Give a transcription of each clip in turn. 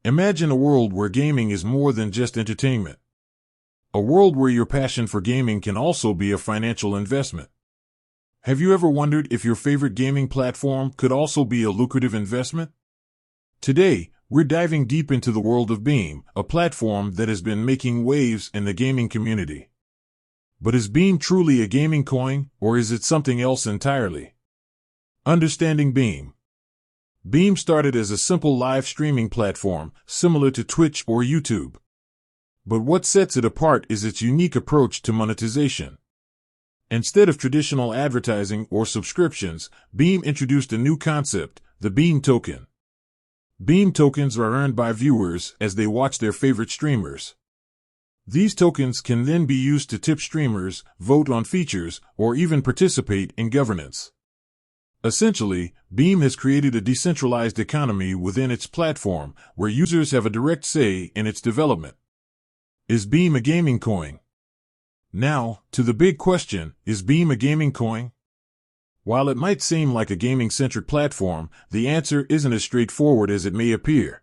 Imagine a world where gaming is more than just entertainment. A world where your passion for gaming can also be a financial investment. Have you ever wondered if your favorite gaming platform could also be a lucrative investment? Today, we're diving deep into the world of Beam, a platform that has been making waves in the gaming community. But is Beam truly a gaming coin, or is it something else entirely? Understanding Beam. Beam started as a simple live streaming platform, similar to Twitch or YouTube. But what sets it apart is its unique approach to monetization. Instead of traditional advertising or subscriptions, Beam introduced a new concept, the Beam token. Beam tokens are earned by viewers as they watch their favorite streamers. These tokens can then be used to tip streamers, vote on features, or even participate in governance. Essentially, Beam has created a decentralized economy within its platform where users have a direct say in its development. Is Beam a gaming coin? Now, to the big question, is Beam a gaming coin? While it might seem like a gaming-centric platform, the answer isn't as straightforward as it may appear.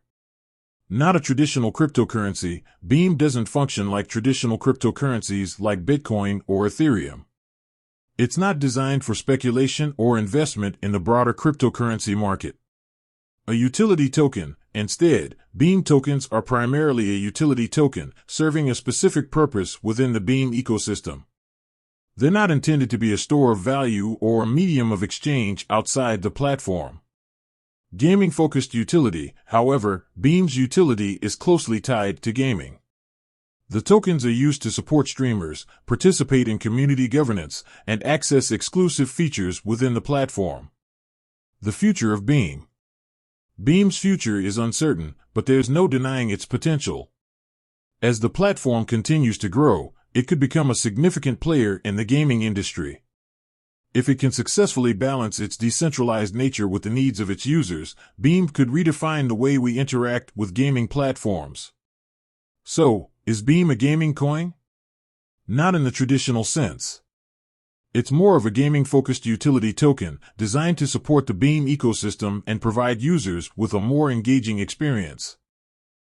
Not a traditional cryptocurrency, Beam doesn't function like traditional cryptocurrencies like Bitcoin or Ethereum. It's not designed for speculation or investment in the broader cryptocurrency market. A utility token. Instead, Beam tokens are primarily a utility token, serving a specific purpose within the Beam ecosystem. They're not intended to be a store of value or a medium of exchange outside the platform. Gaming-focused utility, however, Beam's utility is closely tied to gaming. The tokens are used to support streamers, participate in community governance, and access exclusive features within the platform. The future of Beam. Beam's future is uncertain, but there's no denying its potential. As the platform continues to grow, it could become a significant player in the gaming industry. If it can successfully balance its decentralized nature with the needs of its users, Beam could redefine the way we interact with gaming platforms. So, is Beam a gaming coin? Not in the traditional sense. It's more of a gaming-focused utility token, designed to support the Beam ecosystem and provide users with a more engaging experience.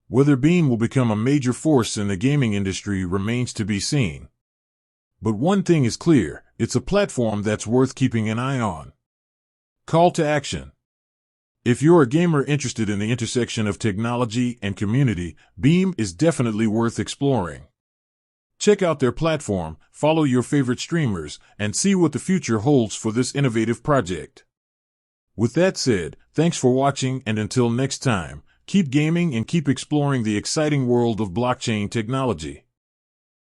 Whether Beam will become a major force in the gaming industry remains to be seen. But one thing is clear, it's a platform that's worth keeping an eye on. Call to action. If you're a gamer interested in the intersection of technology and community, Beam is definitely worth exploring. Check out their platform, follow your favorite streamers, and see what the future holds for this innovative project. With that said, thanks for watching, and until next time, keep gaming and keep exploring the exciting world of blockchain technology.